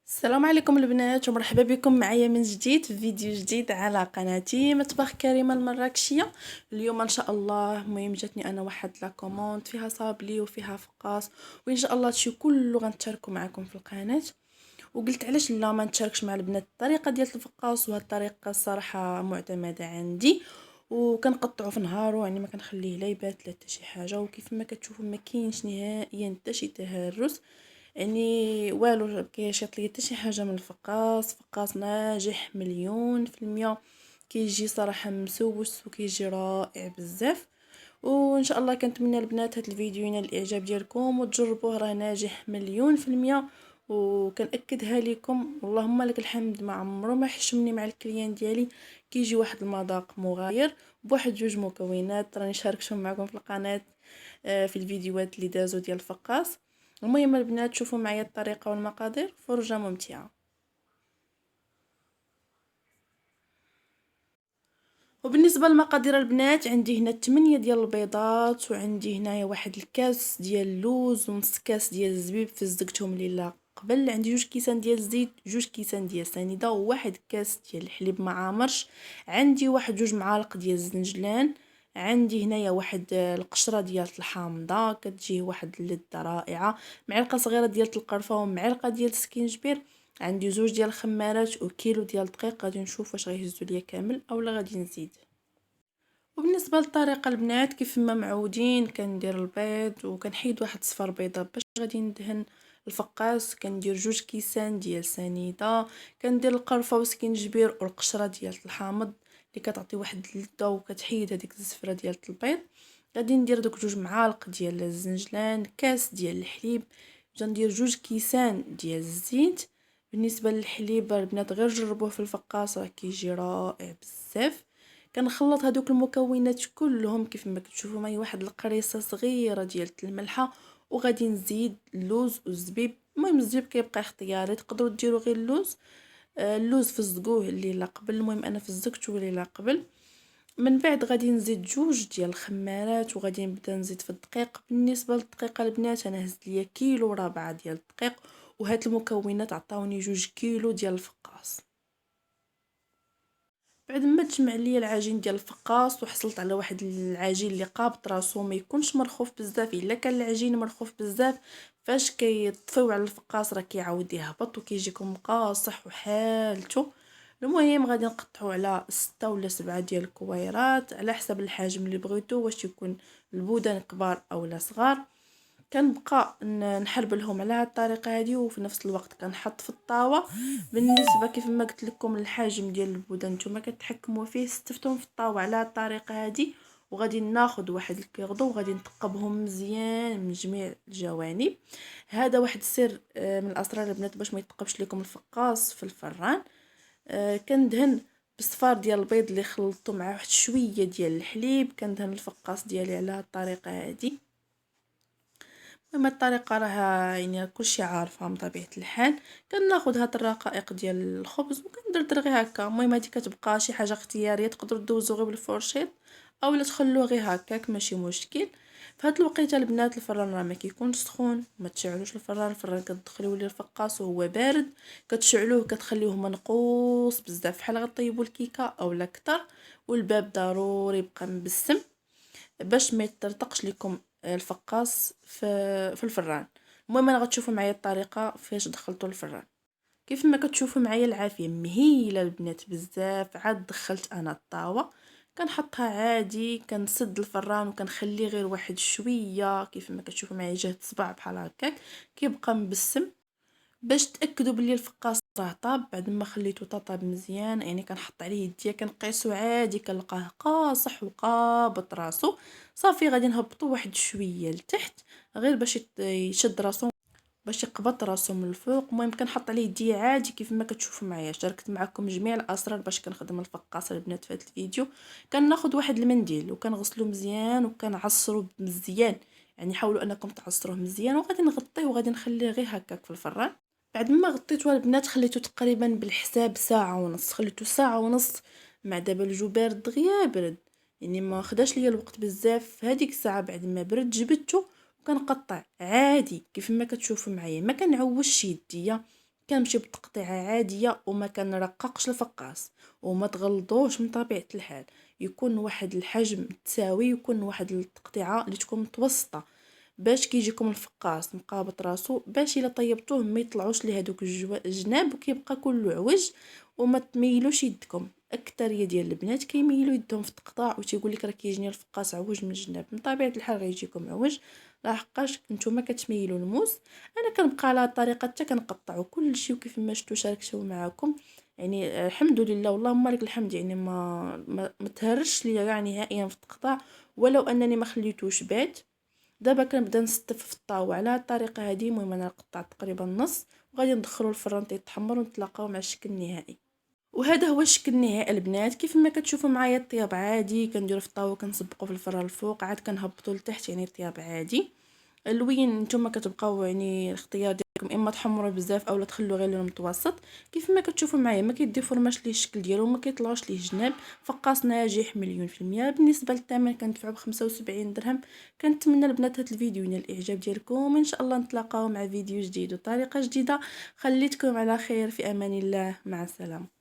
السلام عليكم البنات ومرحبا بكم معايا من جديد في فيديو جديد على قناتي مطبخ كريمه المراكشيه. اليوم ان شاء الله المهم جاتني انا واحد لا كوموند فيها صابلي وفيها فقاص، وان شاء الله هادشي كله غنتشاركو معكم في القناه. وقلت علاش لا ما نتشاركش مع البنات الطريقه ديال الفقاص، وهاد الطريقه الصراحه معتمده عندي وكنقطعو في نهارو، يعني ما كنخليه لا يبات لا حتى شي حاجه. وكيف ما كتشوفوا ما كاينش نهائيا حتى شي تهرس، يعني والو كيشيط ليا حتى شي حاجه من الفقاص. فقاص ناجح مليون في المية، كيجي صراحه مسوس وكيجي رائع بزاف. وان شاء الله كنتمنى البنات هاد الفيديو ينال الاعجاب ديالكم وتجربوه، راه ناجح مليون في المية. وكنأكدها لكم اللهم لك الحمد، ما عمرو ما حشمني مع الكليان ديالي، كيجي واحد المذاق مغاير بواحد جوج مكونات راني شاركتهم معكم في القناه في الفيديوهات اللي دازو ديال الفقاص. المهم البنات شوفوا معايا الطريقه والمقادير، فرجه ممتعه. وبالنسبه للمقادير البنات، عندي هنا 8 ديال البيضات، وعندي هنايا واحد الكاس ديال اللوز، ونص كاس ديال الزبيب فزقتهم ليله قبل، عندي 2 كيسان ديال الزيت، 2 كيسان ديال سنيده، وواحد كاس ديال الحليب ما عامرش، عندي واحد 2 معالق ديال الزنجلان، عندي هنايا واحد القشره ديال الحامضه كتجيه واحد اللذه رائعه، معلقه صغيره ديال القرفه ومعلقه ديال السكينجبير، عندي 2 ديال الخمارات وكيلو ديال الدقيق. غادي نشوف واش غيهزوا ليا كامل اولا غادي نزيد. وبالنسبه للطريقه البنات كيف ما معودين كندير البيض وكنحيد واحد صفر بيضه باش غادي ندهن الفقاس، كندير 2 كيسان ديال سنيده، كندير القرفه وسكينجبير والقشره ديال الحامض اللي كتعطي واحد اللذه وكتحيد هذيك الزفره ديال البيض. غادي ندير دوك 2 معالق ديال الزنجلان، كاس ديال الحليب، غندير 2 كيسان ديال الزيت. بالنسبه للحليب البنات غير جربوه في الفقاص راه كيجي رائع بزاف. كنخلط هذوك المكونات كلهم كيف ما كتشوفوا معايا، واحد القريصه صغيره ديال الملحه، وغادي نزيد اللوز والزبيب. المهم الزبيب كيبقى اختياري، تقدروا ديروا غير اللوز. اللوز فزقوه الليله قبل، المهم انا فزقته الليله قبل. من بعد غادي نزيد 2 ديال الخمارات، وغادي نبدا نزيد في الدقيق. بالنسبه للدقيق البنات انا هزت ليا كيلو وربع ديال الدقيق، وهاد المكونات عطاوني 2 كيلو ديال الفقاص. بعد ما تجمع ليا العجين ديال الفقاص وحصلت على واحد العجين اللي قابط راسو، ما يكونش مرخوف بزاف. الا كان العجين مرخوف بزاف فاش كيطفيو على الفقاص راه كيعاود يهبط وكيجيكم قاصح وحالته. المهم غادي نقطعو على 6 ولا 7 ديال الكويرات على حسب الحجم اللي بغيتو، واش يكون البودان كبار اولا صغار. كنبقى نحربلهم على هاد الطريقه هذه، وفي نفس الوقت كنحط في الطاوه. بالنسبه كيف ما قلت لكم الحجم ديال البودان نتوما كتحكموا فيه، استفتهم في الطاوه على هاد الطريقه هذه. وغادي ناخذ واحد الكيغدو وغادي نثقبهم مزيان من جميع الجوانب. هذا واحد السر من الاسرار البنات باش ما يتقبش لكم الفقاص في الفران. كندهن بصفار ديال البيض اللي خلطته مع واحد شويه ديال الحليب، كندهن الفقاص ديالي على هاد الطريقه هذه. اما الطريقه راها يعني كلشي عارفها من طبيعه الحال. كناخذ هاد الرقائق ديال الخبز وكندردر غير هكا. المهم هادي كتبقى شي حاجه اختياريه، تقدروا دوزو غير بالفورشيط اولا تخلوه غير هكاك ماشي مشكل. في هاد الوقيته البنات الفران راه ما كيكونش سخون، ما تشعلوش الفران كتدخلوا ليه الفقاص وهو بارد، كتشعلوه كتخليوه منقوص بزاف بحال غطيبوا الكيكه اولا كتر. والباب ضروري يبقى مبسم باش ما يطرطقش لكم الفقاص في الفران. المهم انا غتشوفوا معايا الطريقه فاش دخلته الفران. كيف ما كتشوفوا معايا العافيه مهيله البنات بزاف. عاد دخلت انا الطاوه، كنحطها عادي، كنسد الفران وكنخليه غير واحد شويه كيف ما كتشوفوا معايا جهه صباع بحال هكاك كيبقى مبسم. باش تاكدوا بلي الفقاص راه طاب بعد ما خليته طاب مزيان، يعني كنحط عليه يديا كنقيسو عادي كنلقاه قاصح وقابط راسو. صافي غادي نهبطو واحد شويه لتحت غير باش يشد راسو، باش يقبط راسو من الفوق. المهم كنحط عليه يديا عادي كيف ما كتشوفوا معايا. شاركت معكم جميع الاسرار باش كنخدم الفقاص البنات في هذا الفيديو. كناخذ واحد المنديل وكنغسلو مزيان وكنعصرو مزيان، يعني حاولوا انكم تعصروه مزيان، وغادي نغطيه وغادي نخليه غير هكاك في الفران. بعد ما غطيته البنات خليته تقريبا بالحساب ساعه ونص، خليته ساعه ونص مع دابا الجو بارد دغيا برد، يعني ما خداش ليا الوقت بزاف. هذيك الساعه بعد ما برد جبدته وكنقطع عادي كيف ما كتشوفوا معايا، ما كنعوجش يديا، كنمشيو بتقطيعه عاديه وما كنرققش الفقاس، وما تغلظوش من طبيعه الحال، يكون واحد الحجم متساوي، يكون واحد التقطيعه اللي تكون متوسطه باش كيجيكم الفقاس مقابط راسو، باش الا طيبتوه ما يطلعوش ليه هذوك الجناب وكيبقى كله عوج. وما تميلوش يدكم، اكثريه ديال البنات كيميلوا يدهم في التقطاع وتيقول لك راه كيجيني الفقاس عوج من الجناب، من طبيعه الحال غيجيكم عوج لحقاش نتوما كتميلوا الموس. انا كنبقى على الطريقه حتى كنقطعوا كل شيء، وكيف ما شفتوا شاركته معكم يعني الحمد لله والله لك الحمد، يعني ما تهرش ليا كاع نهائيا في التقطاع، ولو انني ما خليتوش بات. دابا كنبدا نستف في الطاوه على الطريقه هذه. المهم انا قطعت تقريبا نص وغادي ندخلو الفران تيتحمر ونتلاقاو مع الشكل النهائي. وهذا هو الشكل النهائي البنات. كيف ما كتشوفوا معايا الطياب عادي كنديرو في الطاوه كنصبقوا في الفران الفوق عاد كنهبطوا لتحت، يعني الطياب عادي. الوين نتوما كتبقاو يعني الاختيار ديالكم، اما تحمروا بزاف اولا تخلوا غير لون متوسط. كيف ما كتشوفوا معايا ما كيديفورماش ليه الشكل ديالو، ما كيطلعوش ليه جناب. فقاس ناجح مليون في المية. بالنسبه للثمن كندفعو ب75 درهم. كنتمنى البنات هذا الفيديو ينال الاعجاب ديالكم، ان شاء الله نتلاقاو مع فيديو جديد وطريقه جديده. خليتكم على خير، في امان الله، مع السلامه.